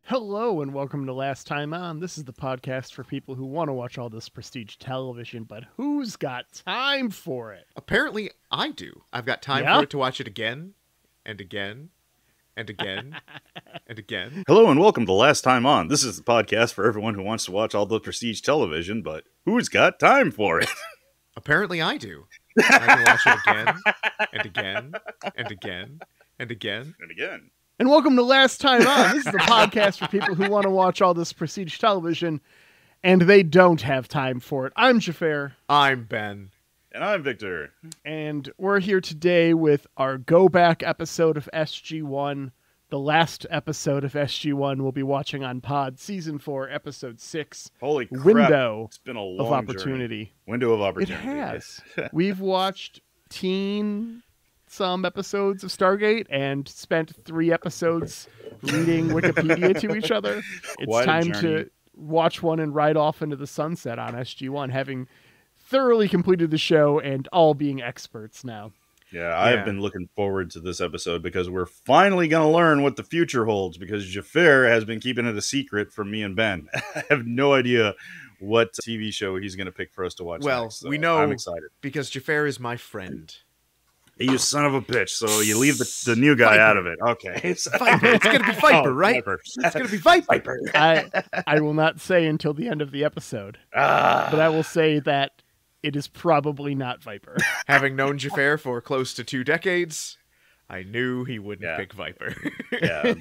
Hello and welcome to Last Time On. This is the podcast for people who want to watch all this prestige television, but who's got time for it? Apparently, I do. I've got time for it to watch it again, and again, and again, and again. Hello and welcome to Last Time On. This is the podcast for everyone who wants to watch all the prestige television, but who's got time for it? Apparently, I do. I can watch it again, and again, and again, and again, And again. And welcome to Last Time On. This is the podcast for people who want to watch all this prestige television, and they don't have time for it. I'm Xhafer. I'm Ben. And I'm Victor. And we're here today with our go-back episode of SG1. The last episode of SG1 we'll be watching on Pod, Season 4, Episode 6. Holy crap. Window It's been a of long Opportunity. journey. Window of It Opportunity. has. We've watched some episodes of Stargate and spent 3 episodes reading Wikipedia to each other. It's What a time journey. to watch one and ride off into the sunset on SG1, having thoroughly completed the show and all being experts now. Yeah, I have been looking forward to this episode because we're finally going to learn what the future holds, because Xhafer has been keeping it a secret from me and Ben. I have no idea what TV show he's going to pick for us to watch Well, next, so we know I'm excited. because Xhafer is my friend. You son of a bitch, so you leave the new guy out of it. Okay. It's Viper. It's going to be Viper, Oh, right? Viper. It's going to be Viper. I will not say until the end of the episode, but I will say that it is probably not Viper. Having known Xhafer for close to 2 decades, I knew he wouldn't pick Viper. Yeah,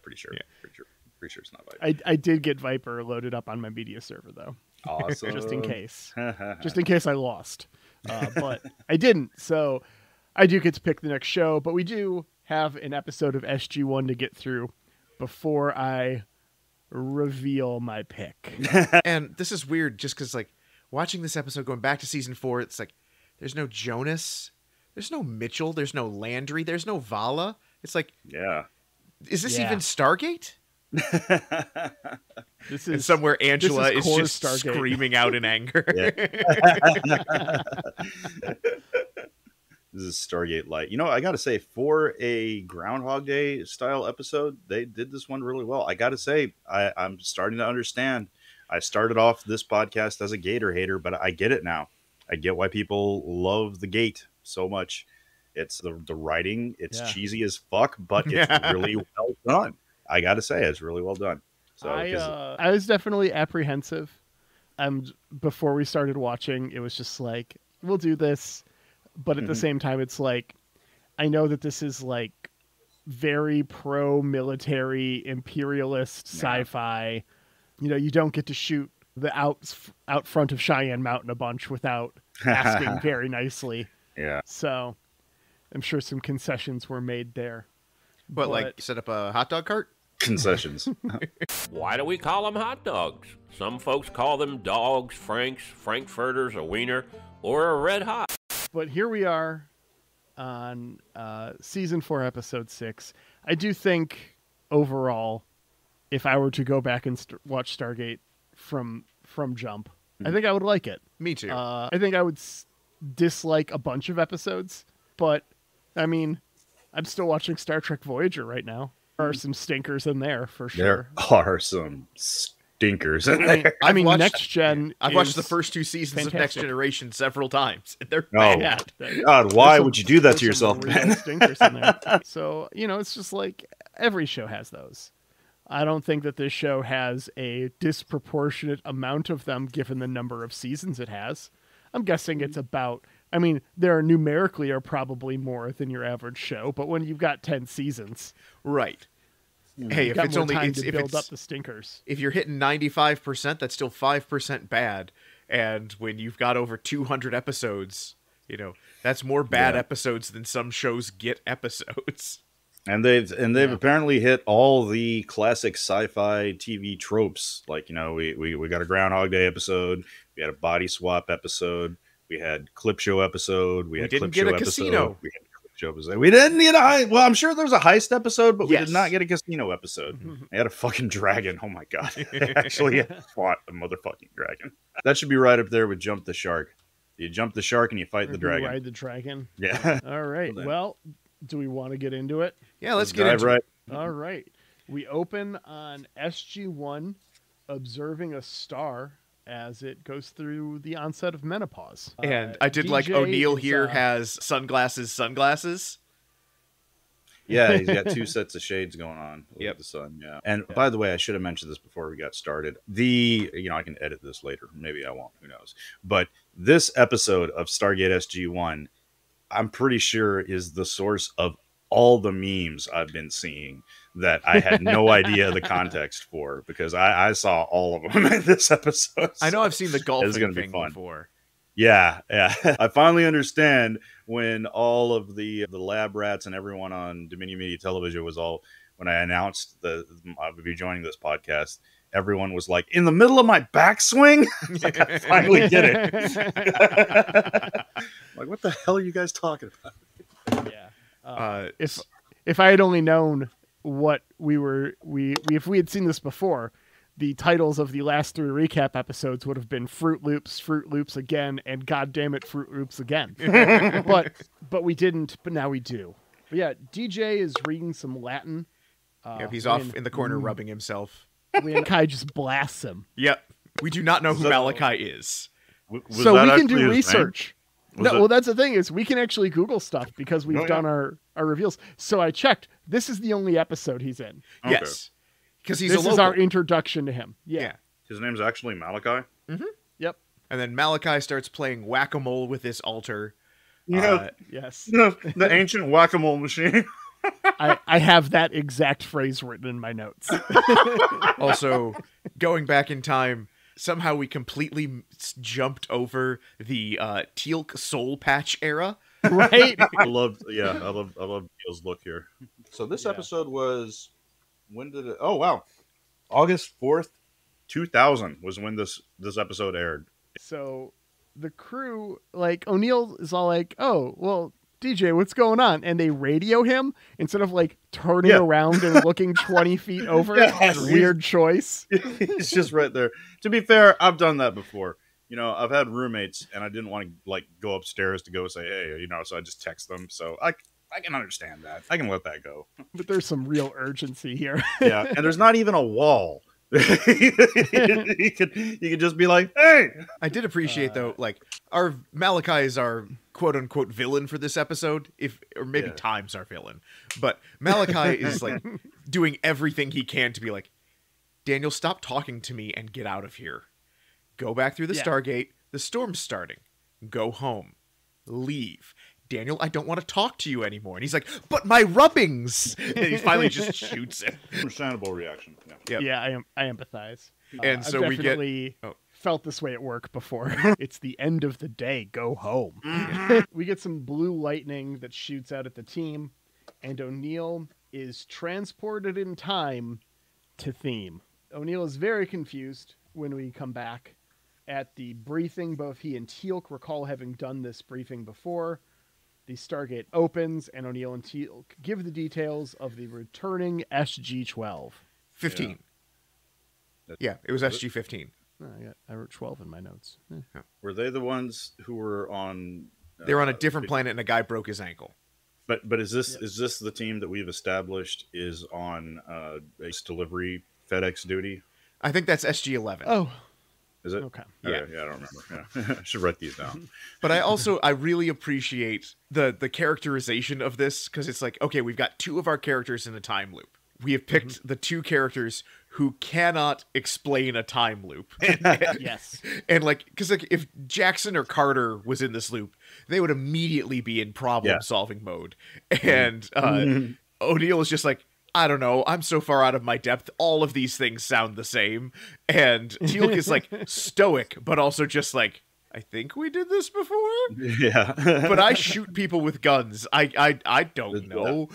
pretty sure. Yeah. Pretty sure it's not Viper. I did get Viper loaded up on my media server, though. Awesome. Just in case. Just in case I lost. But I didn't, so I do get to pick the next show, but we do have an episode of SG1 to get through before I reveal my pick. And this is weird just because, like, watching this episode, going back to season 4, it's like, there's no Jonas, there's no Mitchell, there's no Landry, there's no Vala. It's like, Yeah. is this Yeah. even Stargate? This And is somewhere Angela is core just Stargate. screaming out in anger. This is Stargate Light. You know, I got to say, for a Groundhog Day style episode, they did this one really well. I got to say, I'm starting to understand. I started off this podcast as a Gator hater, but I get it now. I get why people love the Gate so much. It's the writing. It's cheesy as fuck, but it's really well done. I got to say, it's really well done. So I was definitely apprehensive. Before we started watching, it was just like, we'll do this. But at the same time, it's like, I know that this is like very pro-military, imperialist sci-fi. You know, you don't get to shoot the out front of Cheyenne Mountain a bunch without asking very nicely. Yeah. So I'm sure some concessions were made there. But, like, set up a hot dog cart? Concessions. Why do we call them hot dogs? Some folks call them dogs, franks, frankfurters, a wiener, or a red hot. But here we are on season 4, episode 6. I do think overall, if I were to go back and watch Stargate from jump, I think I would like it. Me too. I think I would dislike a bunch of episodes, but I mean, I'm still watching Star Trek Voyager right now. There are some stinkers in there for sure. There are some stinkers in there. I mean, watched- Next Gen. I've watched is the first 2 seasons of Next fantastic. Generation several times. They're Oh, bad. God, why There's would some- you do that there's to some yourself, real Ben? stinkers in there. So, you know, it's just like every show has those. I don't think that this show has a disproportionate amount of them given the number of seasons it has. I'm guessing it's about, I mean, there are numerically are probably more than your average show, but when you've got 10 seasons, Right. Hey, you've if got it's more only time it's, to if build it's up the stinkers. if you're hitting 95%, that's still 5% bad. And when you've got over 200 episodes, you know, that's more bad episodes than some shows get episodes. And they've apparently hit all the classic sci-fi TV tropes. Like, we got a Groundhog Day episode, we had a body swap episode, we had clip show episode, we had didn't clip get show a episode, casino. we had clip show episode. We didn't get a well, I'm sure there's a heist episode, but we did not get a casino episode. They had a fucking dragon. Oh my god. They actually fought a motherfucking dragon. That should be right up there with Jump the Shark. You jump the shark and you fight the dragon. Ride the dragon. Yeah. All right. Well, do we want to get into it? Yeah, let's get into it. All right. We open on SG1 observing a star as it goes through the onset of menopause. And I did DJ like O'Neill is, here has sunglasses. Yeah, he's got two sets of shades going on with the sun. Yeah. And by the way, I should have mentioned this before we got started. I can edit this later. Maybe I won't. Who knows? But this episode of Stargate SG1, I'm pretty sure is the source of all the memes I've been seeing that I had no idea the context for, because I saw all of them in this episode. I know I've seen the golfing be thing fun. before. Yeah. I finally understand when all of the lab rats and everyone on Dominion Media Television when I announced that I would be joining this podcast, everyone was like, in the middle of my backswing? Like, I finally get it. Like, what the hell are you guys talking about? Yeah. If I had only known what if we had seen this before, the titles of the last 3 recap episodes would have been Fruit Loops again, and God damn it, Fruit Loops again. but we didn't, but now we do. But yeah, DJ is reading some Latin. He's off in the corner rubbing himself. Malachi just blasts him. Yep. We do not know who Malachi is. So we can do research. Well, that's the thing, is we can actually Google stuff because we've done our reveals. So I checked. This is the only episode he's in. Okay. Yes. Because this is our introduction to him. Yeah. His name's actually Malachi? Mm-hmm. Yep. And then Malachi starts playing whack-a-mole with this altar. Yes. The ancient whack-a-mole machine. I have that exact phrase written in my notes. Also, going back in time, somehow we completely jumped over the Teal'c Soul Patch era. Right? I love Teal's look here. So this episode was, when did it? Oh wow, August 4th, 2000 was when this episode aired. So the crew, like, O'Neill is all like, "Oh, well, DJ, what's going on?" And they radio him instead of like turning around and looking 20 feet over. Weird choice. He's just right there. To be fair, I've done that before. I've had roommates and I didn't want to like go upstairs to go say, hey, so I just text them. So I can understand that. I can let that go. But there's some real urgency here. Yeah, and there's not even a wall. you could just be like, hey. I did appreciate though, like, our Malachi is our quote unquote villain for this episode, or maybe Time's our villain, but Malachi is like doing everything he can to be like, Daniel, stop talking to me and get out of here. Go back through the Stargate. The storm's starting. Go home. Leave. Daniel, I don't want to talk to you anymore. And he's like, but my rubbings. And he finally just shoots him. Understandable reaction. Yeah. Yeah, I empathize. And so I've we definitely felt this way at work before. It's the end of the day. Go home. We get some blue lightning that shoots out at the team, and O'Neill is transported in time to theme. O'Neill is very confused when we come back. At the briefing, both he and Teal'c recall having done this briefing before. The Stargate opens, and O'Neill and Teal'c give the details of the returning SG-12. 15. Yeah, it was SG-15. I wrote 12 in my notes. Were they the ones who were on... They were on a different planet, and a guy broke his ankle. But is this the team that we've established is on base delivery FedEx duty? I think that's SG-11. Oh. Is it? Okay. Yeah, I don't remember. Yeah. I should write these down. But I really appreciate the characterization of this, because it's like, okay, we've got 2 of our characters in a time loop. We have picked the 2 characters who cannot explain a time loop. Yes. And like, because like if Jackson or Carter was in this loop, they would immediately be in problem solving mode. And O'Neill is just like, I don't know, I'm so far out of my depth, all of these things sound the same. And Teal'c is like stoic, but also just like, I think we did this before? Yeah. But I shoot people with guns. I don't know.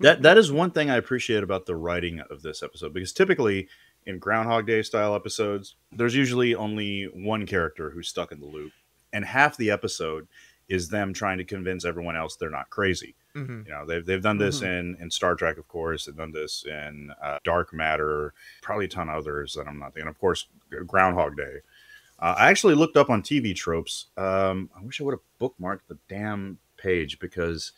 That is one thing I appreciate about the writing of this episode, because typically in Groundhog Day style episodes, there's usually only one character who's stuck in the loop, and half the episode is them trying to convince everyone else they're not crazy. Mm-hmm. You know, they've done this in Star Trek, of course. They've done this in Dark Matter, probably a ton of others that I'm not thinking. Of course, Groundhog Day. I actually looked up on TV tropes. I wish I would have bookmarked the damn page, because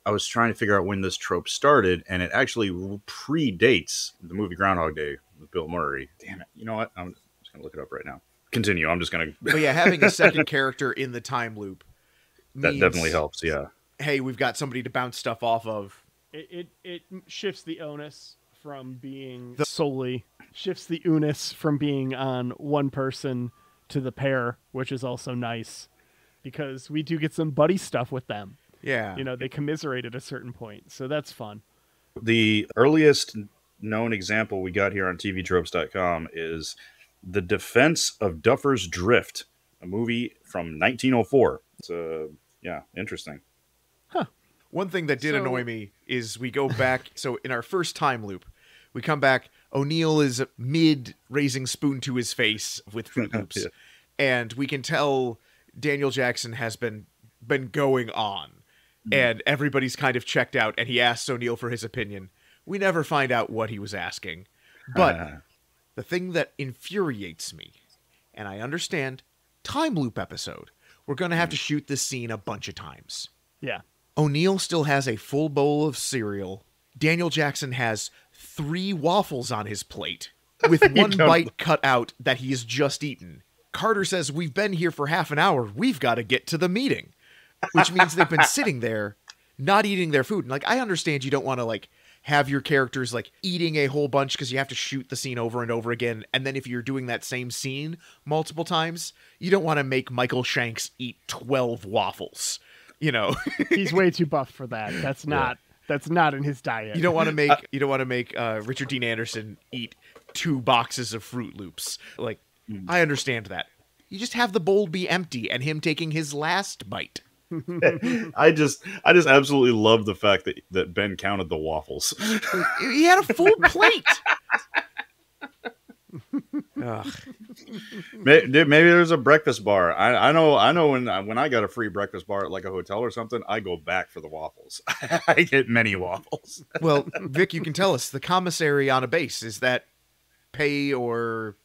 I was trying to figure out when this trope started, and it actually predates the movie Groundhog Day with Bill Murray. Damn it. You know what? I'm just going to look it up right now. Continue. I'm just going to... But yeah, having a second character in the time loop that definitely helps, yeah. Hey, we've got somebody to bounce stuff off of. It shifts the onus from being shifts the onus from being on one person to the pair, which is also nice, because we do get some buddy stuff with them. Yeah. You know, they commiserate at a certain point, so that's fun. The earliest known example we got here on tvtropes.com is The Defense of Duffer's Drift, a movie from 1904. It's yeah, interesting. One thing that did annoy me is we go back. So in our first time loop, we come back. O'Neill is mid raising spoon to his face with Fruit Loops. Yeah. And we can tell Daniel Jackson has been going on. And everybody's kind of checked out. And he asks O'Neill for his opinion. We never find out what he was asking. But the thing that infuriates me, and I understand, time loop episode, we're going to have to shoot this scene a bunch of times. Yeah. O'Neill still has a full bowl of cereal. Daniel Jackson has 3 waffles on his plate with one bite cut out that he has just eaten. Carter says, we've been here for half an hour. We've got to get to the meeting, which means they've been sitting there, not eating their food. And like, I understand you don't want to like have your characters like eating a whole bunch because you have to shoot the scene over and over again. And then if you're doing that same scene multiple times, you don't want to make Michael Shanks eat 12 waffles. You know, he's way too buff for that. That's not in his diet. You don't want to make Richard Dean Anderson eat 2 boxes of Fruit Loops. Like, I understand that. You just have the bowl be empty and him taking his last bite. I just absolutely love the fact that Ben counted the waffles. He had a full plate. Maybe there's a breakfast bar. I know when I got a free breakfast bar at like a hotel or something, I go back for the waffles. I get many waffles. Well, Vic, you can tell us the commissary on a base, is that pay or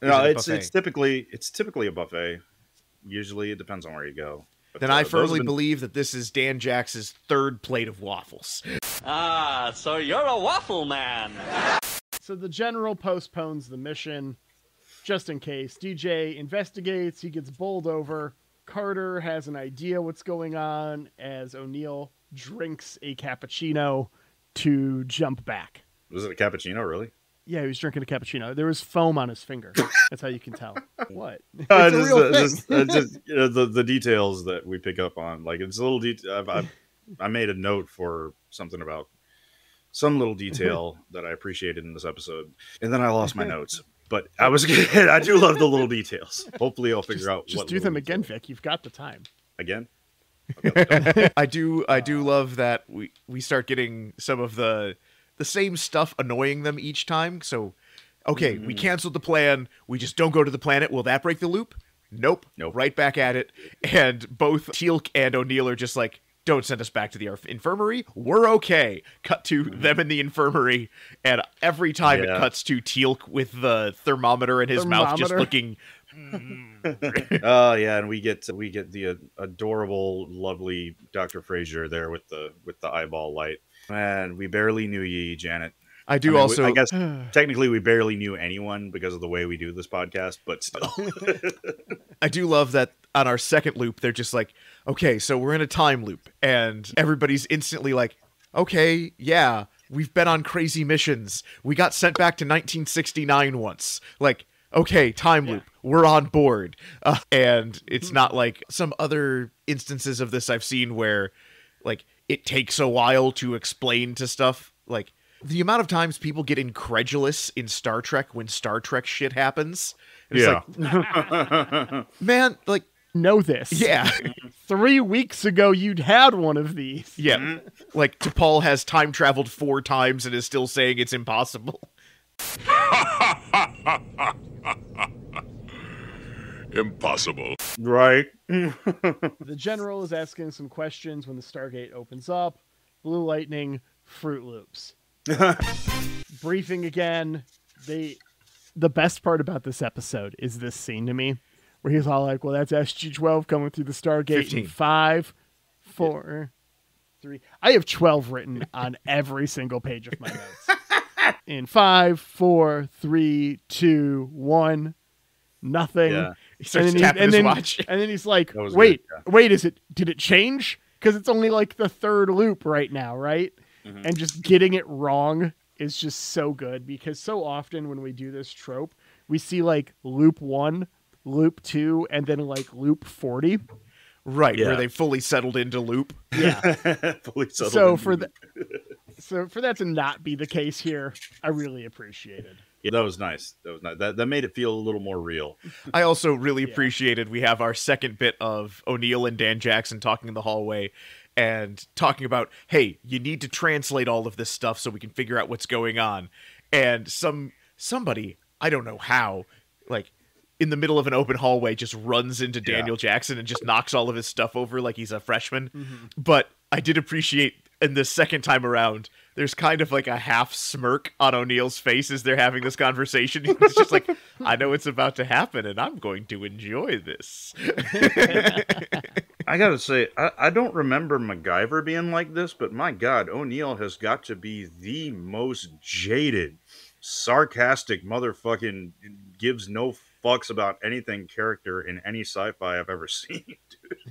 no? It's typically a buffet. Usually, it depends on where you go. But, then I firmly believe that this is Dan Jax's 3rd plate of waffles. Ah, so you're a waffle man. So the general postpones the mission just in case. DJ investigates. He gets bowled over. Carter has an idea what's going on as O'Neill drinks a cappuccino to jump back. Was it a cappuccino, really? Yeah, he was drinking a cappuccino. There was foam on his finger. That's how you can tell. What? It's a real thing. Just you know, the details that we pick up on. Like, it's a little detail. I made a note for something about some little detail that I appreciated in this episode, and then I lost my notes. But I do love the little details. Hopefully, I'll figure out. Just do them again, Vic. You've got the time. Again. Okay, I do love that we start getting some of the same stuff annoying them each time. So, okay, we canceled the plan. We just don't go to the planet. Will that break the loop? Nope. Right back at it. And both Teal'c and O'Neill are just like, don't send us back to the infirmary. We're okay. Cut to them in the infirmary. And every time it cuts to Teal'c with the thermometer in his mouth just looking... Oh yeah, and we get the adorable, lovely Dr. Frasier there with the eyeball light. Man, we barely knew ye, Janet. I guess technically we barely knew anyone because of the way we do this podcast, but still. I do love that on our second loop, they're just like, okay, so we're in a time loop, and everybody's instantly like, okay, yeah, we've been on crazy missions. We got sent back to 1969 once. Like, okay, time loop, we're on board. And it's not like some other instances of this I've seen where, like, it takes a while to explain to stuff. Like, the amount of times people get incredulous in Star Trek when Star Trek shit happens. It's like, man, like, know this. Yeah. 3 weeks ago, you'd had one of these. Yeah. Like, T'Pol has time traveled 4 times and is still saying it's impossible. Impossible. Right. The general is asking some questions when the Stargate opens up. Blue Lightning, Fruit Loops. Briefing again. The best part about this episode is this scene to me, where he's all like, well, that's SG-12 coming through the Stargate 15. in 5, 4, 3. I have 12 written on every single page of my notes. In 5, 4, 3, 2, 1, nothing. Yeah. He starts tapping his watch. And then he's like, That was wait, good, wait, did it change? Because it's only like the 3rd loop right now, right? Mm-hmm. And just getting it wrong is just so good, because so often when we do this trope, we see like loop 1, loop 2, and then like loop 40. Right, Yeah. where they fully settled into loop. Yeah. Fully settled So into for that to not be the case here, I really appreciate it. Yeah, that was nice. That made it feel a little more real. I also really appreciated we have our second bit of O'Neill and Dan Jackson talking in the hallway and talking about, hey, you need to translate all of this stuff so we can figure out what's going on. And somebody, I don't know how, like, in the middle of an open hallway just runs into Daniel Jackson and just knocks all of his stuff over like he's a freshman. Mm-hmm. But I did appreciate, in the second time around, there's kind of like a half smirk on O'Neill's face as they're having this conversation. He's just like, I know it's about to happen and I'm going to enjoy this. I gotta say, I don't remember MacGyver being like this, but my God, O'Neill has got to be the most jaded, sarcastic motherfucking gives no fucks about anything character in any sci-fi I've ever seen.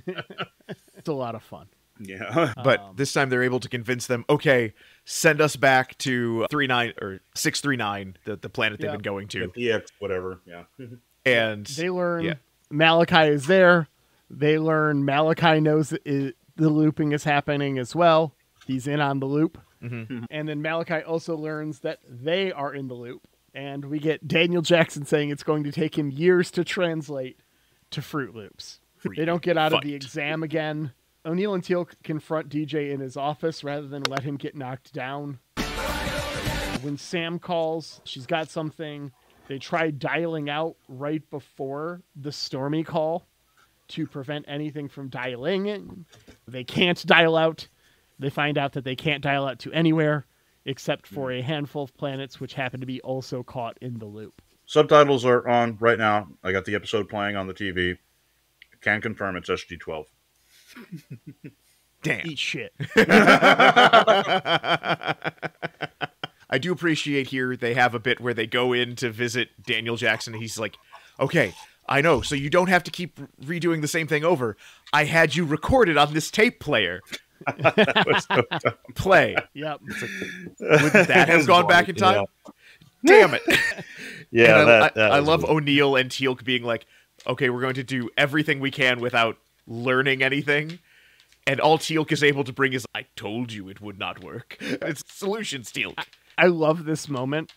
It's a lot of fun. Yeah. But this time they're able to convince them, okay, send us back to 639, the planet they've been going to. EX, whatever. Yeah. And they learn Malachi is there. They learn Malachi knows that the looping is happening as well. He's in on the loop. Mm-hmm. And then Malachi also learns that they are in the loop. And we get Daniel Jackson saying it's going to take him years to translate to Fruit Loops. They don't get out of the exam again. O'Neill and Teal confront DJ in his office rather than let him get knocked down. When Sam calls, she's got something. They try dialing out right before the Stormy call to prevent anything from dialing in. They can't dial out. They find out that they can't dial out to anywhere except for a handful of planets which happen to be also caught in the loop. Subtitles are on right now. I got the episode playing on the TV. Can confirm it's SG-12. Damn. Eat shit. I do appreciate here they have a bit where they go in to visit Daniel Jackson. He's like, okay, I know, so you don't have to keep redoing the same thing over. I had you recorded on this tape player. Play. Yep. Would that have gone back in time? Damn it. Yeah, I love O'Neill and Teal'c being like, okay, we're going to do everything we can without learning anything. And all Teal'c is able to bring is, I told you it would not work. It's solutions, Teal'c. I love this moment,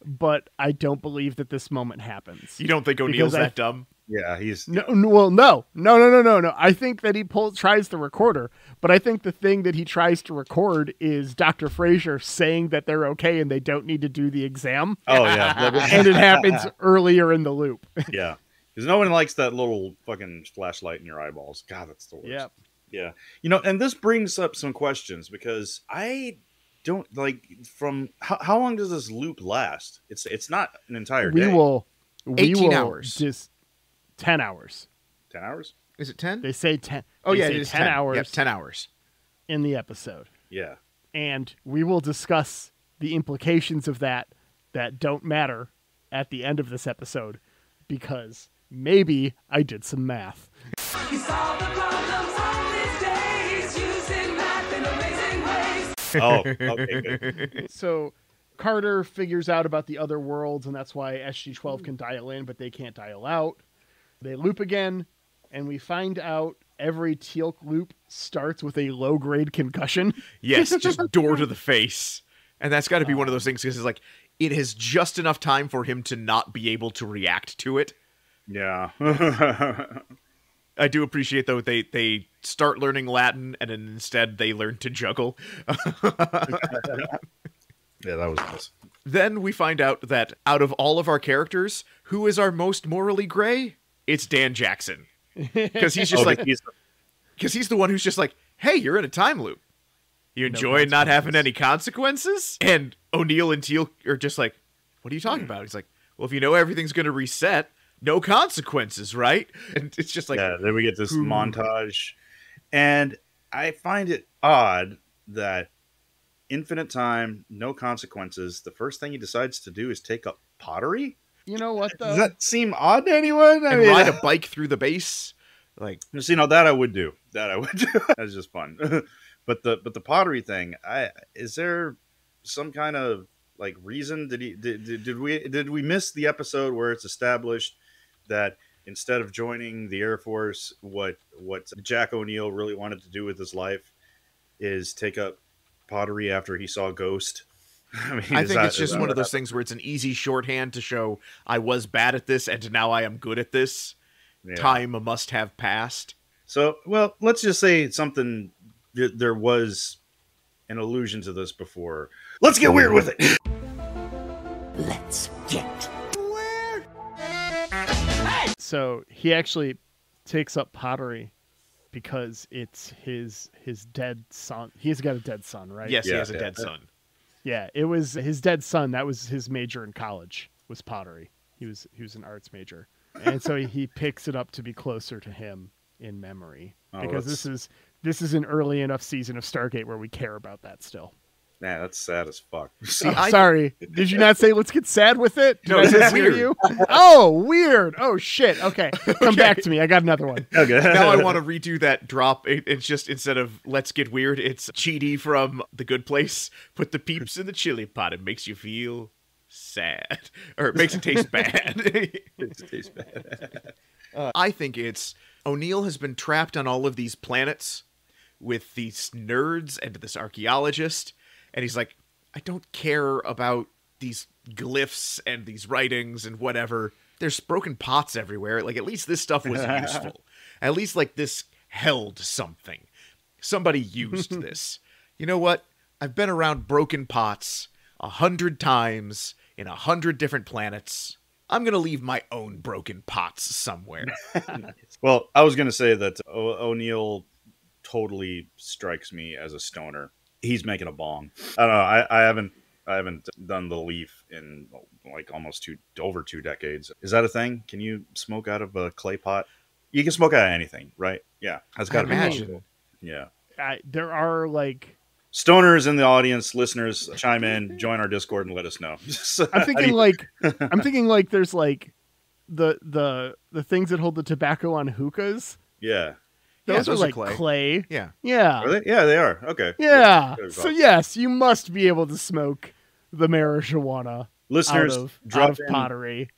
but I don't believe that this moment happens. You don't think O'Neill's that dumb? Yeah, he's... No. I think that he tries the recorder, but I think the thing that he tries to record is Dr. Frasier saying that they're okay and they don't need to do the exam. Oh, yeah. And it happens earlier in the loop. Yeah. Because no one likes that little fucking flashlight in your eyeballs. God, that's the worst. Yep. Yeah. You know, and this brings up some questions because I don't like from how long does this loop last? It's not an entire day. We will 18 hours. Just 10 hours. 10 hours? Is it 10? They say 10. Oh, they yeah, say it is 10 hours. Yep, 10 hours. In the episode. Yeah. And we will discuss the implications of that don't matter at the end of this episode because maybe I did some math. Oh, okay, good. So Carter figures out about the other worlds, and that's why SG-12 can dial in, but they can't dial out. They loop again, and we find out every Teal'c loop starts with a low-grade concussion. Yes, just door to the face. And that's got to be one of those things because it's like, it has just enough time for him to not be able to react to it. Yeah. I do appreciate, though, they start learning Latin, and then instead they learn to juggle. Yeah, that was nice. Then we find out that out of all of our characters, who is our most morally gray? It's Dan Jackson. Because he's just because he's the one who's just like, hey, you're in a time loop. You enjoy not having any consequences? And O'Neill and Teal are just like, what are you talking about? He's like, well, if you know everything's going to reset, no consequences, right? And it's just like... Yeah, then we get this montage. And I find it odd that infinite time, no consequences, the first thing he decides to do is take up pottery? You know what, though? Does that seem odd to anyone? And ride a bike through the base? Like, you know, that I would do. That's just fun. But the pottery thing, is there some kind of like reason? Did we miss the episode where it's established that instead of joining the Air Force, what Jack O'Neill really wanted to do with his life is take up pottery after he saw Ghost? I think it's just one of those things where it's an easy shorthand to show I was bad at this and now I am good at this. Yeah. Time must have passed. So, well, let's just say something. There was an allusion to this before. Let's get weird with it. Let's get weird. So he actually takes up pottery because it's his dead son. He's got a dead son, right? Yes, he has a dead son. Yeah, it was his dead son. That was his major in college, was pottery. He was an arts major. And so he picks it up to be closer to him in memory. Because this is an early enough season of Stargate where we care about that still. Man, that's sad as fuck. See, sorry. Did you not say let's get sad with it? Did no, I just hear you? Oh, weird. Oh, shit. Okay. Come back to me. I got another one. Okay. Now I want to redo that drop. It's just, instead of let's get weird, it's Chidi from The Good Place. Put the peeps in the chili pot. It makes you feel sad. Or it makes it taste bad. I think it's O'Neill has been trapped on all of these planets with these nerds and this archaeologist. And he's like, I don't care about these glyphs and these writings and whatever. There's broken pots everywhere. Like, at least this stuff was useful. At least, like, this held something. Somebody used this. You know what? I've been around broken pots 100 times in 100 different planets. I'm going to leave my own broken pots somewhere. Well, I was going to say that O'Neill totally strikes me as a stoner. He's making a bong. I don't know. I haven't done the leaf in like almost over 2 decades. Is that a thing? Can you smoke out of a clay pot? You can smoke out of anything, right? Yeah, that's got to be possible. Yeah. There are like stoners in the audience, listeners, chime in, join our Discord, and let us know. I'm thinking like there's like the things that hold the tobacco on hookahs. Yeah. Those are like clay. Yeah. Yeah. Are they? Yeah, they are. Okay. Yeah. So yes, you must be able to smoke the marijuana. Listeners, out of pottery.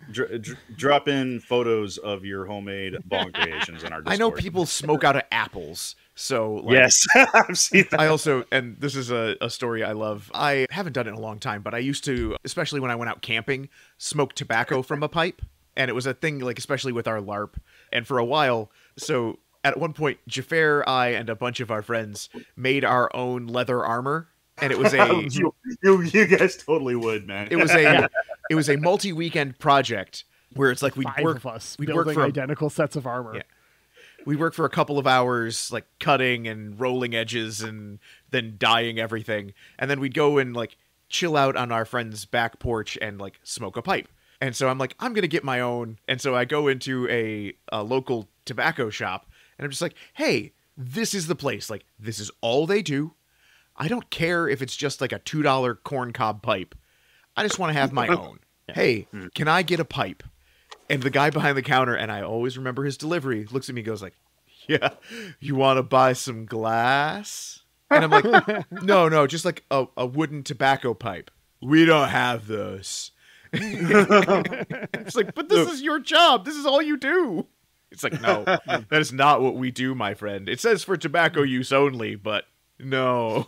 Drop in photos of your homemade bong creations in our Discord. I know people smoke out of apples. So like, yes, I've seen that. I also, and this is a story I love. I haven't done it in a long time, but I used to, especially when I went out camping, smoke tobacco from a pipe. And it was a thing, like, especially with our LARP. And for a while, so at one point, Xhafer, I, and a bunch of our friends made our own leather armor. And it was you guys totally would, man. It was a multi-weekend project where it's like we'd work for identical sets of armor. Yeah. We work for a couple of hours, like cutting and rolling edges and then dyeing everything. And then we'd go and like chill out on our friend's back porch and like smoke a pipe. And so I'm like, I'm going to get my own. And so I go into a local tobacco shop and I'm just like, hey, this is the place. Like, this is all they do. I don't care if it's just like a $2 corncob pipe. I just want to have my own. Hey, can I get a pipe? And the guy behind the counter, and I always remember his delivery, looks at me and goes like, yeah, you want to buy some glass? And I'm like, no, just like a wooden tobacco pipe. We don't have those. It's like, but this is your job. This is all you do. It's like, no, that is not what we do, my friend. It says for tobacco use only, but no.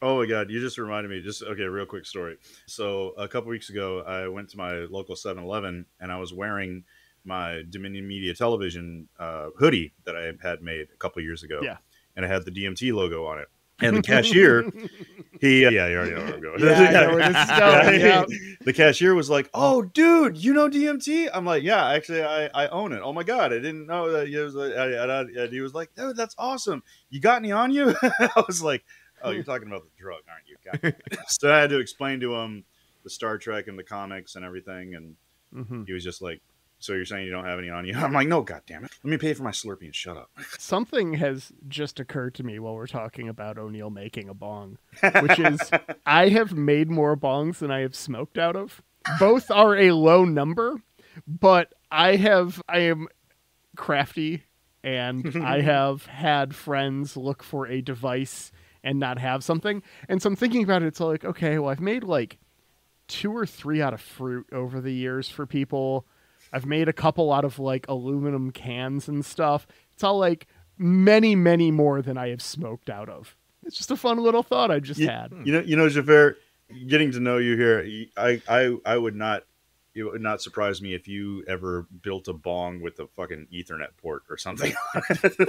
Oh my God, you just reminded me. Okay, real quick story. So a couple weeks ago, I went to my local 7-Eleven and I was wearing my Dominion Media Television hoodie that I had made a couple years ago. Yeah. And it had the DMT logo on it. And the cashier, you already know where I'm going. Yeah, I know where this is going. Yeah. The cashier was like, "Oh, dude, you know DMT?" I'm like, "Yeah, actually, I own it." Oh my god, I didn't know that. He was like, and he was like, "Dude, that's awesome. You got any on you?" I was like, "Oh, you're talking about the drug, aren't you?" God. So I had to explain to him the Star Trek and the comics and everything, and he was just like, "So you're saying you don't have any on you?" I'm like, "No, god damn it. Let me pay for my Slurpee and shut up." Something has just occurred to me while we're talking about O'Neill making a bong, which is I have made more bongs than I have smoked out of. Both are a low number, but I am crafty, and I have had friends look for a device and not have something. And so I'm thinking about it, it's like, okay, well, I've made like 2 or 3 out of fruit over the years for people. I've made a couple out of like aluminum cans and stuff. It's all like many, many more than I have smoked out of. It's just a fun little thought I just had. You know, Xhafer, getting to know you here, I would not. It would not surprise me if you ever built a bong with a fucking Ethernet port or something,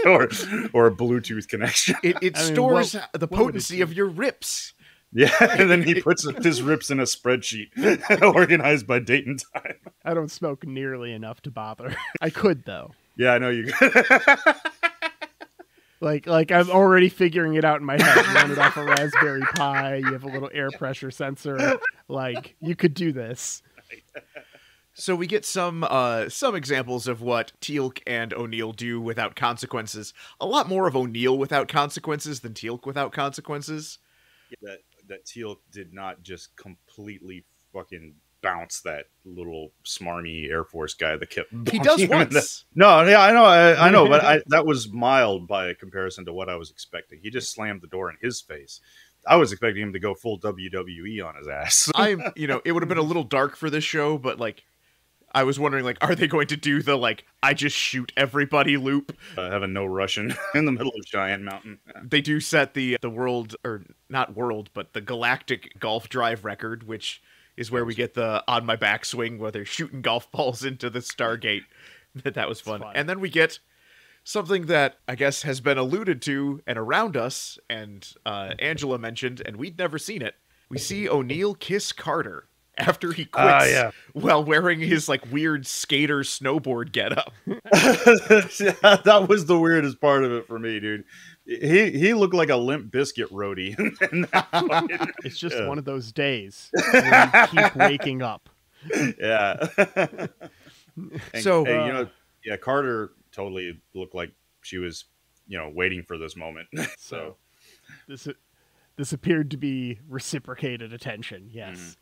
or a Bluetooth connection. It stores the potency of your rips. Yeah, and then he puts his rips in a spreadsheet organized by date and time. I don't smoke nearly enough to bother. I could, though. Yeah, I know you could. Like I'm already figuring it out in my head. You run it off a Raspberry Pi. You have a little air pressure sensor. Like, you could do this. So we get some examples of what Teal'c and O'Neill do without consequences. A lot more of O'Neill without consequences than Teal'c without consequences. That Teal'c did not just completely fucking bounce that little smarmy Air Force guy that kept. He does once. No, yeah, I know, but that was mild by comparison to what I was expecting. He just slammed the door in his face. I was expecting him to go full WWE on his ass. It would have been a little dark for this show, but like, I was wondering, like, are they going to do the, like, I just shoot everybody loop? Have a no Russian in the middle of Cheyenne Mountain. They do set the world, or not world, but the galactic golf drive record, which is where we get the on my back swing where they're shooting golf balls into the Stargate. That was fun. And then we get something that I guess has been alluded to and around us, and Angela mentioned, and we'd never seen it. We see O'Neill kiss Carter after he quits while wearing his like weird skater snowboard getup. That was the weirdest part of it for me, dude. He looked like a Limp Bizkit roadie. It's just one of those days where you keep waking up. Yeah. Carter totally looked like she was, waiting for this moment. So this appeared to be reciprocated attention. Yes,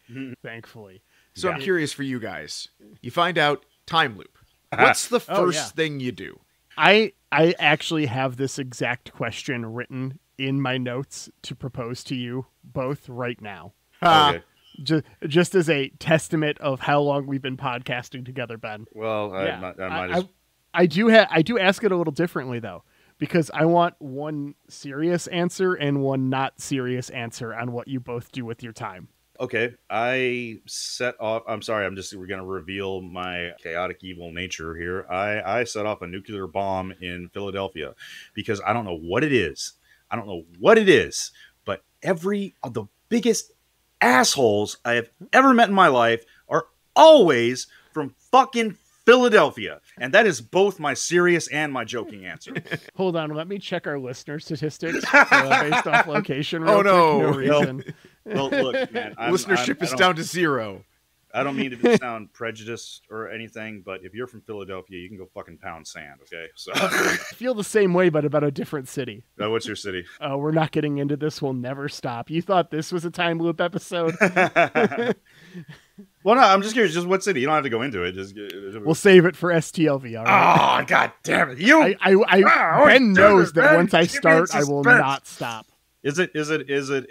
thankfully. So I'm curious for you guys. You find out time loop. What's the first thing you do? I actually have this exact question written in my notes to propose to you both right now. Okay. Just as a testament of how long we've been podcasting together, Ben. Well, I do ask it a little differently though, because I want one serious answer and one not serious answer on what you both do with your time. Okay, I set off. I'm sorry. We're going to reveal my chaotic evil nature here. I set off a nuclear bomb in Philadelphia because I don't know what it is. But every of the biggest assholes I have ever met in my life are always from fucking Philadelphia. And that is both my serious and my joking answer. Hold on. Let me check our listener statistics based off location. Real quick. No reason. Well, look, man. Listenership is down to 0. I don't mean to sound prejudiced or anything, but if you're from Philadelphia, you can go fucking pound sand, okay? So I feel the same way, but about a different city. What's your city? We're not getting into this. We'll never stop. You thought this was a time loop episode? Well, no, I'm just curious. Just what city? You don't have to go into it. We'll save it for STLV. All right? Oh, god damn it! Ben knows that once I start, I will not stop. Is it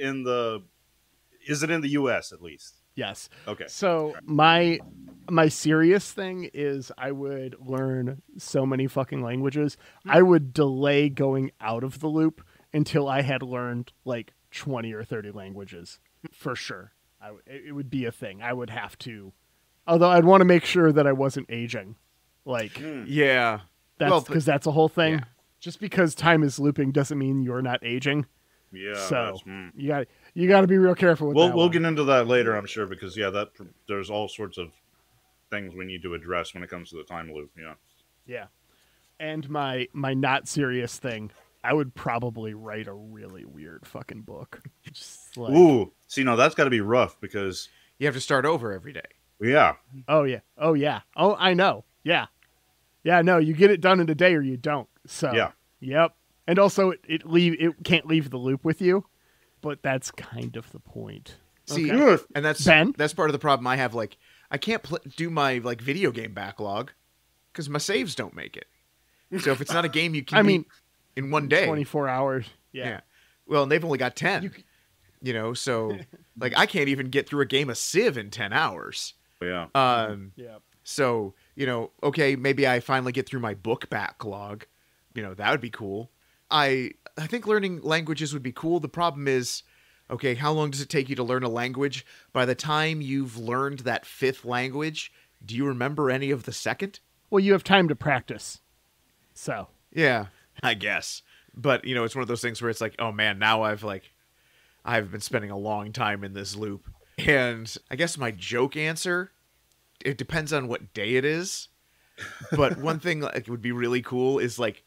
in the U.S. at least? Yes. Okay. So my serious thing is I would learn so many fucking languages. I would delay going out of the loop until I had learned like 20 or 30 languages for sure. It would be a thing. I would have to, although I'd want to make sure that I wasn't aging. Like, Yeah. that's because that's a whole thing. yeah. Just because time is looping doesn't mean you're not aging. Yeah. So you got to be real careful with that. We'll one. get into that later, I'm sure, because that there's all sorts of things we need to address when it comes to the time loop. Yeah. Yeah. And my not serious thing, I would probably write a really weird fucking book. Just like, Ooh, see, no, that's got to be rough because You have to start over every day. yeah, oh yeah, oh I know, yeah, no, you get it done in a day or you don't. So Yeah. yep. And also it can't leave the loop with you, but that's kind of the point. See, Okay. and that's Ben? that's part of the problem I have. Like, I can't do my like video game backlog because my saves don't make it. So if it's not a game you can beat in one day, 24 hours. yeah. Yeah. Well, and they've only got 10. You know, so like I can't even get through a game of Civ in 10 hours. yeah. Yeah. So, you know, okay, maybe I finally get through my book backlog. You know, that would be cool. I think learning languages would be cool. The problem is, okay, how long does it take you to learn a language? By the time you've learned that 5th language, do you remember any of the 2nd? Well, you have time to practice. So Yeah, I guess. But, you know, it's one of those things where it's like, oh man, now I've been spending a long time in this loop. And I guess my joke answer, it depends on what day it is. But one thing like would be really cool is like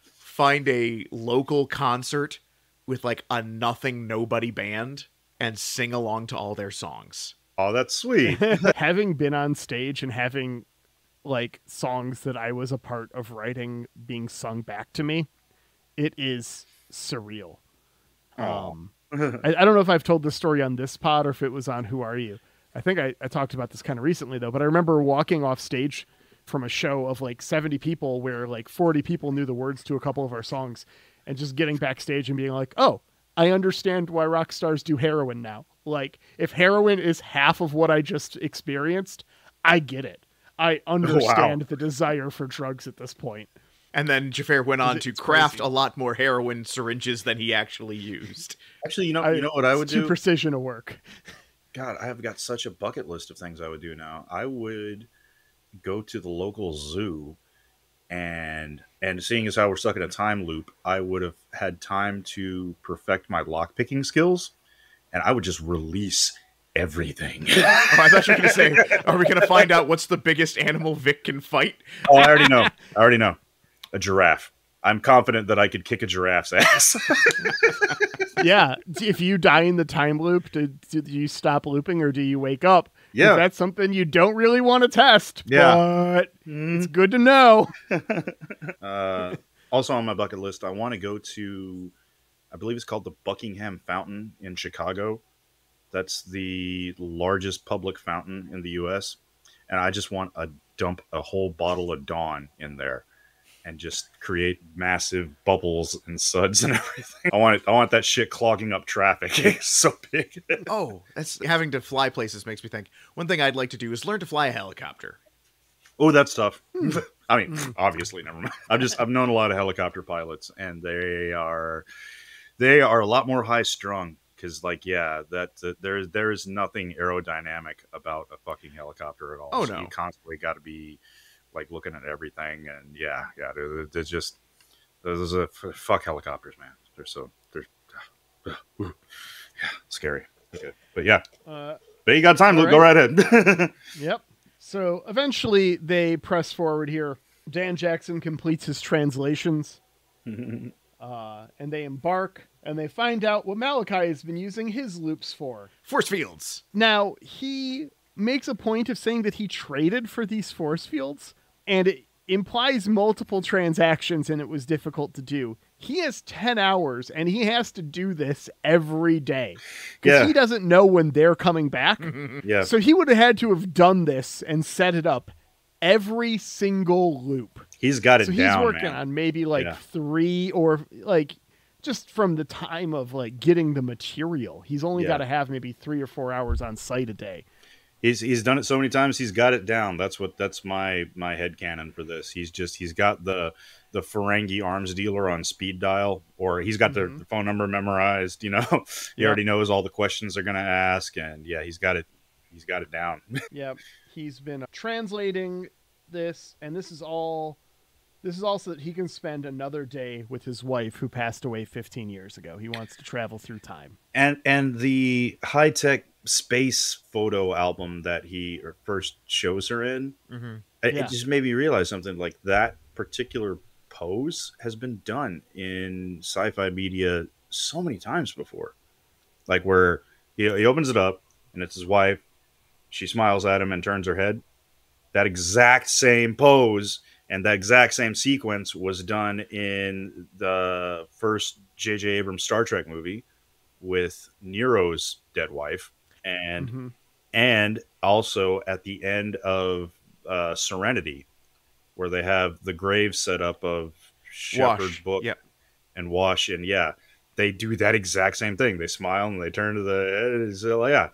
find a local concert with like a nothing nobody band and sing along to all their songs. Oh, that's sweet. having been on stage and having like songs that I was a part of writing being sung back to me, it is surreal. I don't know if I've told this story on this pod or if it was on Who Are You. I think I talked about this kind of recently though, but I remember walking off stage from a show of like 70 people where like 40 people knew the words to a couple of our songs and just getting backstage and being like, oh, I understand why rock stars do heroin now. Like if heroin is half of what I just experienced, I get it. I understand the desire for drugs at this point. And then Xhafer went on to It's craft crazy. a lot more heroin syringes than he actually used. Actually, you know what I would It's too do? precision of work. God, I have got such a bucket list of things I would do now. I would go to the local zoo and seeing as how we're stuck in a time loop, I would have had time to perfect my lockpicking skills, and I would just release everything. Oh, I thought you were going to say, are we going to find out what's the biggest animal Vic can fight? Oh, I already know. A giraffe. I'm confident that I could kick a giraffe's ass. Yeah. If you die in the time loop, do you stop looping or do you wake up? 'Cause Yeah. that's something you don't really want to test. Yeah. But it's good to know. Also on my bucket list, I want to go to, I believe it's called the Buckingham Fountain in Chicago. That's the largest public fountain in the U.S. And I just want to dump a whole bottle of Dawn in there and just create massive bubbles and suds and everything. I want that shit clogging up traffic. It's so big. Oh, that's having to fly places makes me think. One thing I'd like to do is learn to fly a helicopter. Oh, that's tough. I mean, obviously, never mind. I've known a lot of helicopter pilots, and they are a lot more high strung. Because, like, yeah, there is nothing aerodynamic about a fucking helicopter at all. Oh, so no. You constantly got to be like looking at everything, and there's just fuck helicopters, man. They're scary. Okay. But yeah, but you got time, Luke. Go right ahead. Yep. So eventually they press forward here. Dan Jackson completes his translations. And they embark and they find out what Malachi has been using his loops for. Force fields. Now, he makes a point of saying that he traded for these force fields, and it implies multiple transactions and it was difficult to do. He has 10 hours and he has to do this every day because he doesn't know when they're coming back. Yeah. So he would have had to have done this and set it up every single loop. He's got it So down, he's working man. on maybe like 3 or like just from the time of like getting the material. He's only got to have maybe 3 or 4 hours on site a day. He's done it so many times. He's got it down. That's my headcanon for this. He's got the Ferengi arms dealer on speed dial, or he's got the phone number memorized. You know, he already knows all the questions they're gonna ask, and he's got it down. Yep. He's been translating this, and this is all. This is also that he can spend another day with his wife who passed away 15 years ago. He wants to travel through time. And the high-tech space photo album that he first shows her in, it just made me realize something. Like, that particular pose has been done in sci-fi media so many times before. Like, where he opens it up, and it's his wife. She smiles at him and turns her head. That exact same pose and that exact same sequence was done in the first J.J. Abrams Star Trek movie with Nero's dead wife, and also at the end of Serenity, where they have the grave set up of Shepard's book and Wash, and they do that exact same thing. They smile and they turn to the head. So,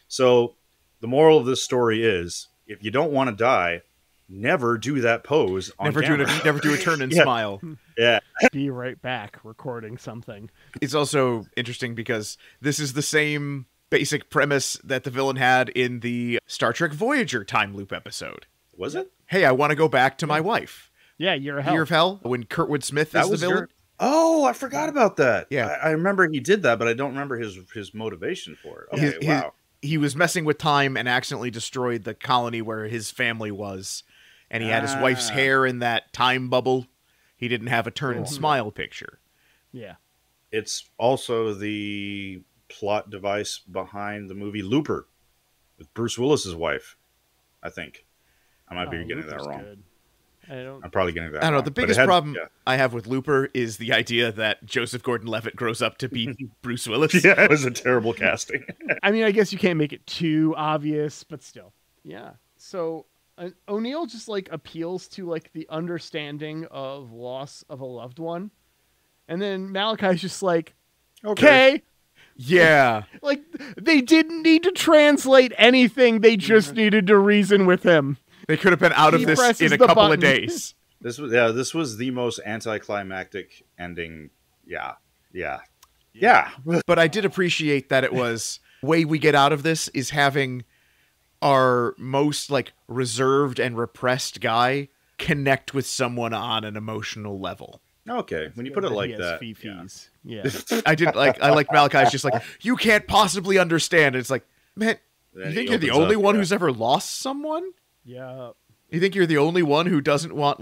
so the moral of this story is, if you don't want to die, never do that pose on camera. Never do a turn and smile. Yeah. Be right back recording something. It's also interesting because this is the same basic premise that the villain had in the Star Trek Voyager time loop episode. Was it? Hey, I want to go back to my wife. Yeah, Year of Hell. Year of Hell, when Kurtwood Smith is the villain. Oh, I forgot about that. Yeah. I remember he did that, but I don't remember his motivation for it. Okay, wow. He was messing with time and accidentally destroyed the colony where his family was. And he had his wife's hair in that time bubble. He didn't have a turn and smile picture. Yeah. It's also the plot device behind the movie Looper with Bruce Willis's wife, I think. I might be getting that wrong. Good. I'm probably getting that I don't know. wrong. The biggest problem I have with Looper is the idea that Joseph Gordon-Levitt grows up to be Bruce Willis. Yeah, it was a terrible casting. I mean, I guess you can't make it too obvious, but still. Yeah. So O'Neill just like appeals to like the understanding of loss of a loved one. And then Malachi's just like, okay. Yeah. Like, they didn't need to translate anything. They just needed to reason with him. They could have been out of this in a couple of days. This was the most anticlimactic ending. Yeah. But I did appreciate that it was way we get out of this is having our most like reserved and repressed guy connect with someone on an emotional level. Okay, when you put it like that, yeah. I like Malachi's just like, you can't possibly understand. It's like, man, you think you're the only one who's ever lost someone? Yeah. You think you're the only one who doesn't want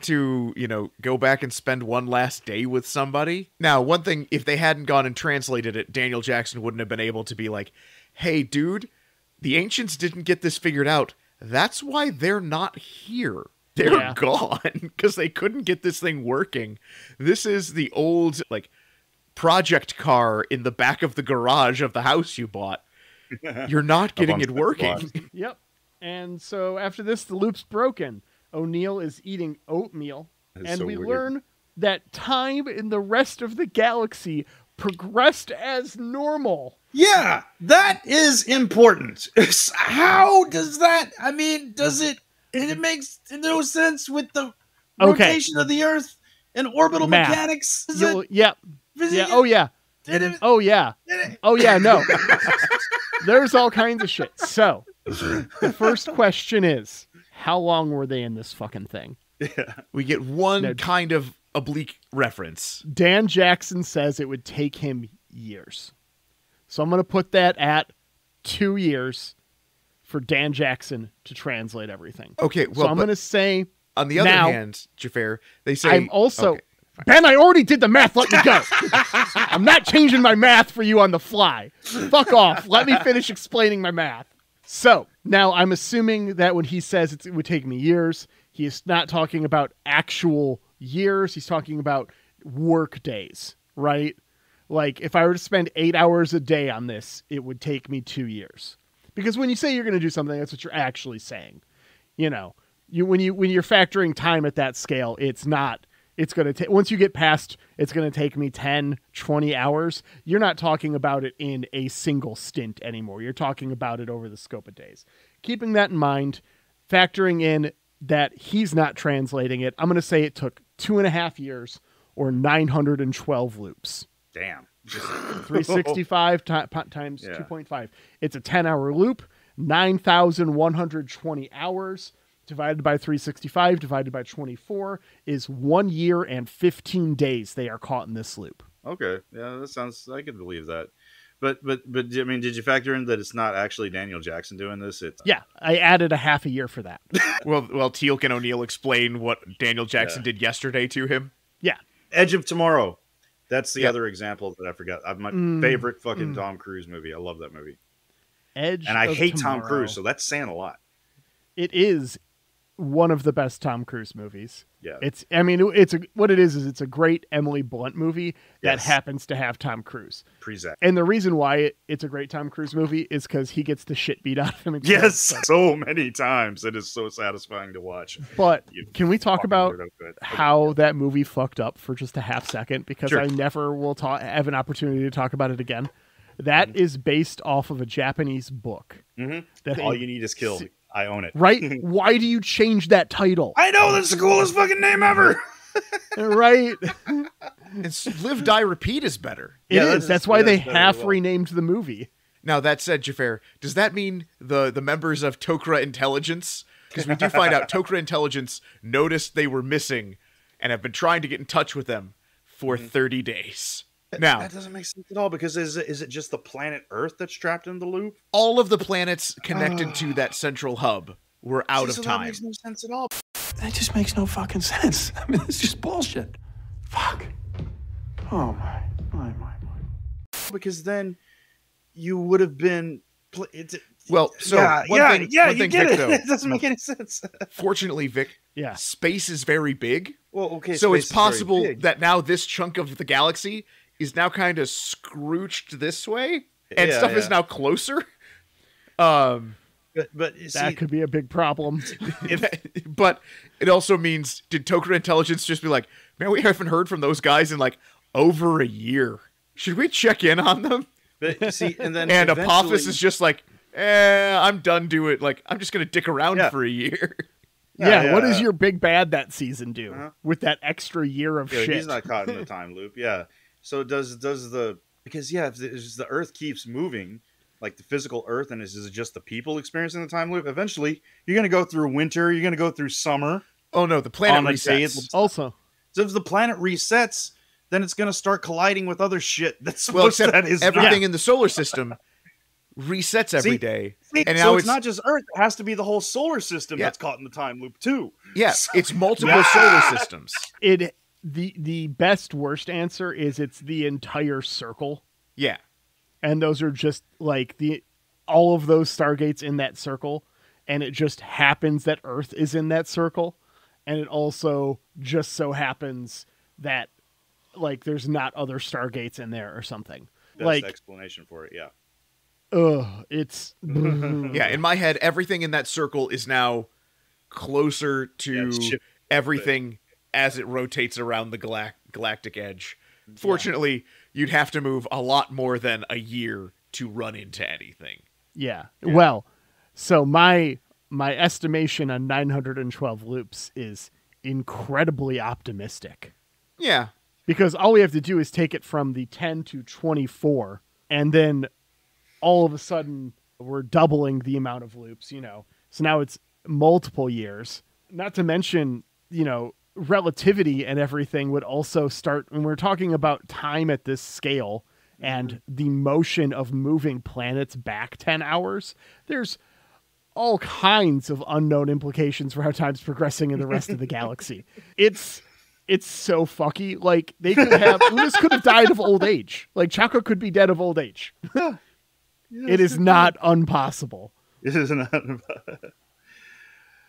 to, go back and spend one last day with somebody? Now, one thing, if they hadn't gone and translated it, Daniel Jackson wouldn't have been able to be like, hey, dude, the ancients didn't get this figured out. That's why they're not here. They're gone because they couldn't get this thing working. This is the old, like, project car in the back of the garage of the house you bought. You're not getting it working. Yep. And so after this, the loop's broken. O'Neill is eating oatmeal. And we learn that time in the rest of the galaxy progressed as normal. Yeah, that is important. How does that, I mean, does it makes no sense with the rotation of the Earth and orbital mechanics. Oh, yeah. Oh, yeah. No. There's all kinds of shit. So, the first question is, how long were they in this fucking thing? Yeah. We get one kind of oblique reference. Dan Jackson says it would take him years. So I'm going to put that at 2 years for Dan Jackson to translate everything. Okay, well, so I'm going to say... On the other hand, Xhafer, they say... I'm also... Okay, Ben, I already did the math. Let me go. I'm not changing my math for you on the fly. Fuck off. Let me finish explaining my math. So, now I'm assuming that when he says it would take me years, he is not talking about actual years. He's talking about work days, right? Like, if I were to spend 8 hours a day on this, it would take me 2 years. Because when you say you're going to do something, that's what you're actually saying. You know, when you're factoring time at that scale, it's not... It's going to take, once you get past, it's going to take me 10, 20 hours. You're not talking about it in a single stint anymore. You're talking about it over the scope of days. Keeping that in mind, factoring in that he's not translating it, I'm going to say it took 2.5 years or 912 loops. Damn. 365 times 2.5. It's a 10-hour loop, 9,120 hours. divided by 365 divided by 24 is 1 year and 15 days they are caught in this loop. Okay, yeah, that sounds. I could believe that. But I mean, did you factor in that it's not actually Daniel Jackson doing this? Yeah, I added a half a year for that. Well, Teal'c and O'Neill explain what Daniel Jackson did yesterday to him. Yeah. Edge of Tomorrow. That's the other example that I forgot. My favorite fucking Tom Cruise movie. I love that movie. Edge and I of hate Tomorrow. Tom Cruise, so that's saying a lot. It is one of the best Tom Cruise movies. Yeah. What it is it's a great Emily Blunt movie that happens to have Tom Cruise. Pre-Zach. And the reason why it's a great Tom Cruise movie is because he gets the shit beat out of him. Yes, so many times. It is so satisfying to watch. But can we talk about how that movie fucked up for just a half second? Because I never will have an opportunity to talk about it again. That is based off of a Japanese book. That All You Need Is Kill. I own it. Right? Why do you change that title? I know, that's the coolest fucking name ever. Right? And Live, Die, Repeat is better. It is. That's why they half renamed the movie. Now, that said, Xhafer, does that mean the members of Tok'ra Intelligence? Because we do find out Tok'ra Intelligence noticed they were missing and have been trying to get in touch with them for 30 days. Now, that doesn't make sense at all, because is it just the planet Earth that's trapped in the loop? All of the planets connected to that central hub were out of time. That makes no sense at all. That just makes no fucking sense. I mean, it's just bullshit. Fuck. Oh my. Because then you would have been... Well, so one thing, Vic, though, it doesn't make any sense. Fortunately, Vic, space is very big. Well, okay, so it's possible that now this chunk of the galaxy is now kind of scrooched this way, and stuff is now closer. But that could be a big problem. But it also means, did Tok'ra Intelligence just be like, man, we haven't heard from those guys in like over a year. Should we check in on them? But see, and then and Apophis is just like, I'm done doing it. Like, I'm just gonna dick around for a year. What does your big bad that season do with that extra year of shit? He's not caught in the time loop. Yeah. So does because if the Earth keeps moving, like the physical Earth, and is it just the people experiencing the time loop? Eventually, you're gonna go through winter. You're gonna go through summer. Oh no, the planet resets. Also, so if the planet resets, then it's gonna start colliding with other shit. That's everything in the solar system resets every day. And now it's not just Earth. It has to be the whole solar system that's caught in the time loop too. Yes, it's multiple solar systems. The best worst answer is it's the entire circle. Yeah. And those are just like all of those Stargates in that circle, and it just happens that Earth is in that circle, and it also just so happens that like there's not other Stargates in there or something. Best explanation for it, yeah. It's in my head, everything in that circle is now closer to everything as it rotates around the galactic edge. Fortunately, you'd have to move a lot more than a year to run into anything. Yeah. Well, so my estimation on 912 loops is incredibly optimistic. Yeah. Because all we have to do is take it from the 10 to 24, and then all of a sudden we're doubling the amount of loops, So now it's multiple years. Not to mention, relativity and everything would also start when we're talking about time at this scale and the motion of moving planets back 10 hours. There's all kinds of unknown implications for how time's progressing in the rest of the galaxy. It's so fucky. Like they could have Unis could have died of old age. Like Chaka could be dead of old age. It is not impossible. It is not.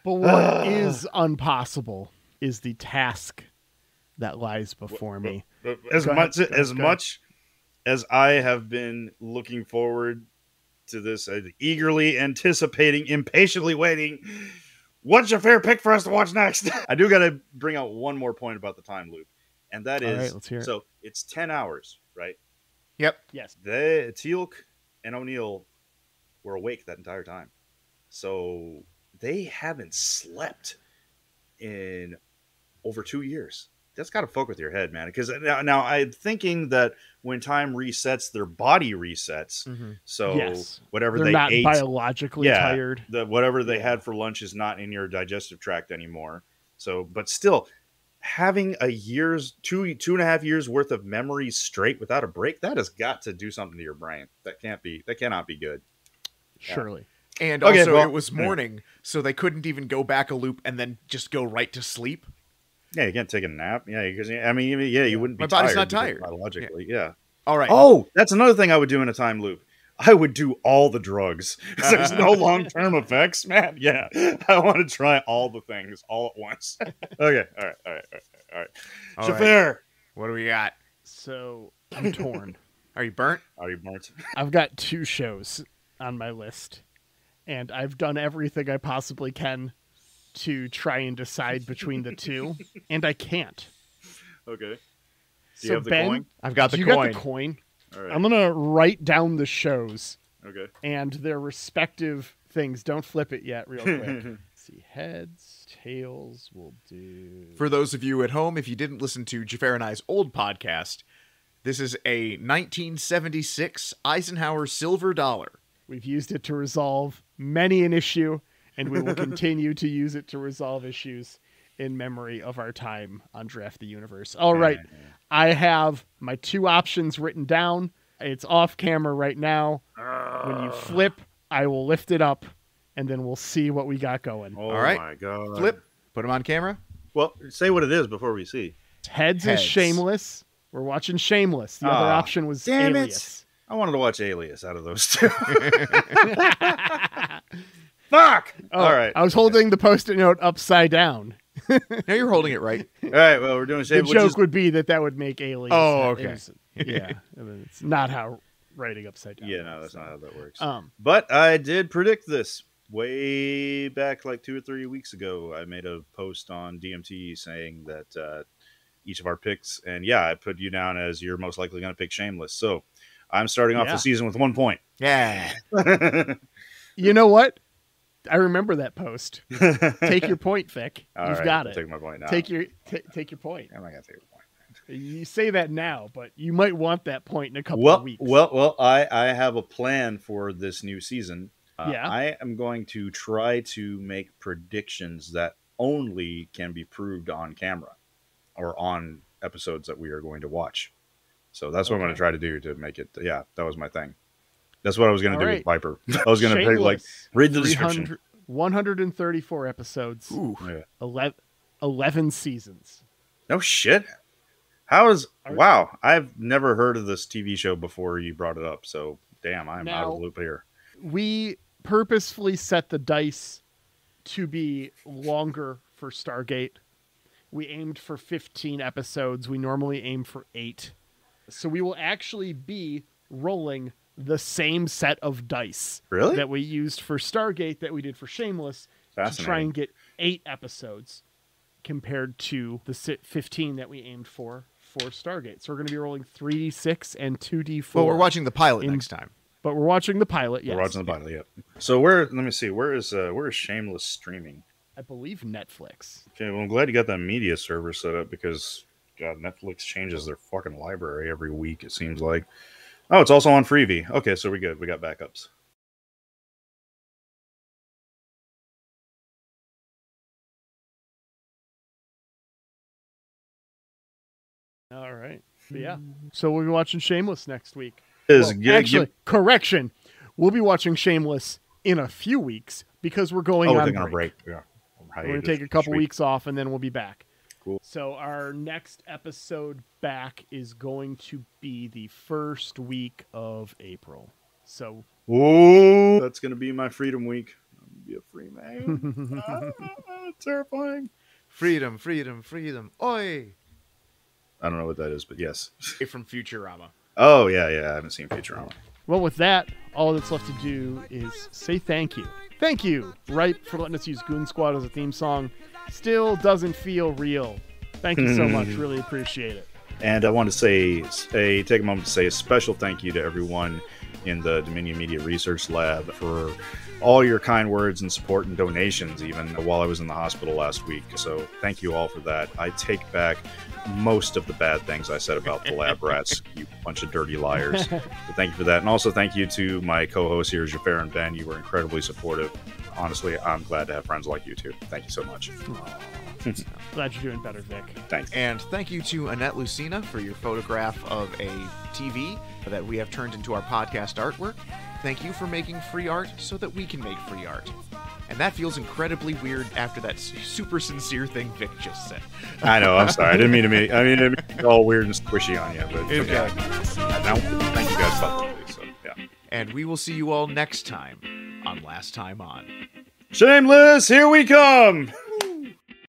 But what is impossible is the task that lies before me. As much as I have been looking forward to this, eagerly anticipating, impatiently waiting, what's your fair pick for us to watch next? I do got to bring out one more point about the time loop, and that is, right, let's hear it. So it's 10 hours, right? Yep. Yes. Teal'c and O'Neill were awake that entire time, so they haven't slept in over 2 years. that's got to fuck with your head, man. Because now I'm thinking that when time resets, their body resets. So Yes. whatever They're they not ate, biologically tired. whatever they had for lunch is not in your digestive tract anymore. So, but still, having a year's two and a half years worth of memories straight without a break, that has got to do something to your brain. That cannot be good. Surely. And Okay, also, well, it was morning, so they couldn't even go back a loop and then just go right to sleep. Yeah, you can't take a nap. Yeah, because I mean, you wouldn't be. My body's not because tired. biologically. Yeah. All right. Oh, that's another thing I would do in a time loop. I would do all the drugs. There's no long-term effects, man. Yeah, I want to try all the things all at once. Okay, all right. Xhafer, What do we got? So I'm torn. Are you burnt? are you burnt? I've got 2 shows on my list, and I've done everything I possibly can to try and decide between the 2, and I can't. Okay. Do So you have the Ben, coin? I've got the you coin. got the coin. All right. I'm gonna write down the shows Okay. and their respective things. Don't flip it yet, real quick. Let's see, heads, tails. We'll do. For those of you at home, if you didn't listen to Xhafer and I's old podcast, this is a 1976 Eisenhower silver dollar. We've used it to resolve many an issue, and we will continue to use it to resolve issues in memory of our time on Draft the Universe. All right. I have my 2 options written down. It's off camera right now. When you flip, I will lift it up, and then we'll see what we got going. Oh, All right. my God. Flip. Put him on camera. Well, say what it is before we see. Heads Heads. is Shameless. We're watching Shameless. The other option was damn it. Alias. I wanted to watch Alias out of those 2. Fuck! Oh, All right. I was holding the Post-it note upside down. No, you're holding it right. All right, well, we're doing The Shameless. joke would be that would make Alias. Oh, It okay. was- yeah. I mean, it's not how writing upside down. Yeah, no, works, that's not how that works. Um, But I did predict this way back like 2 or 3 weeks ago. I made a post on DMT saying that each of our picks, and yeah, I put you down as you're most likely going to pick Shameless. So I'm starting off Yeah. the season with 1 point. Yeah. You know what? I remember that post. Take your point, Vic. All You've right, got I'll it. take my point now. Take your point. I'm not going to take a point. You say that now, but you might want that point in a couple Well, of weeks. I have a plan for this new season. Yeah. I am going to try to make predictions that only can be proved on camera or on episodes that we are going to watch. So that's what I'm going to try to do to make it. Yeah, that was my thing. That's what I was going to do with Viper. I was going to pick, like, read the description. 134 episodes. Ooh. Yeah. 11 seasons. No shit. Wow. I've never heard of this TV show before you brought it up. So damn, I'm out of the loop here. We purposefully set the dice to be longer for Stargate. We aimed for 15 episodes. We normally aim for 8. So we will actually be rolling the same set of dice Really? that we used for Stargate that we did for Shameless to try and get 8 episodes compared to the 15 that we aimed for Stargate. So we're going to be rolling 3d6 and 2d4. Well, we're watching the pilot next time. But we're watching the pilot, yes. We're watching the pilot, yep. So let me see, where is Shameless streaming? I believe Netflix. Okay, well, I'm glad you got that media server set up because, God, Netflix changes their fucking library every week, it seems like. Oh, it's also on Freevee. Okay, so we're good. We got backups. All right. But yeah. So we'll be watching Shameless next week. Correction. We'll be watching Shameless in a few weeks because we're going on taking break. a break. Yeah. We're going to take a couple weeks off and then we'll be back. Cool. So our next episode back is going to be the first week of April. So Oh, that's going to be my freedom week. I'm going to be a free man. Terrifying. Freedom, freedom, freedom. Oi! I don't know what that is, but yes. From Futurama. Oh, yeah. I haven't seen Futurama. well, with that, all that's left to do is say thank you. Thank you, Ripe, for letting us use Goon Squad as a theme song. Still doesn't feel real. Thank you so much. Really appreciate it. And I want to take a moment to say a special thank you to everyone in the Dominion Media Research Lab for all your kind words and support and donations, even while I was in the hospital last week. So thank you all for that. I take back most of the bad things I said about the lab rats, you bunch of dirty liars. So thank you for that. And also thank you to my co-hosts here, Xhafer and Ben. You were incredibly supportive. Honestly, I'm glad to have friends like you too. Thank you so much. Glad you're doing better, Vic. Thanks. And thank you to Annette Lucina for your photograph of a TV that we have turned into our podcast artwork. Thank you for making free art so that we can make free art. And that feels incredibly weird after that super sincere thing Vic just said. I know, I'm sorry. I didn't mean to make it all weird and squishy on you, but Okay. Now, thank you guys both. So, yeah. And we will see you all next time on Last Time On. Shameless, here we come!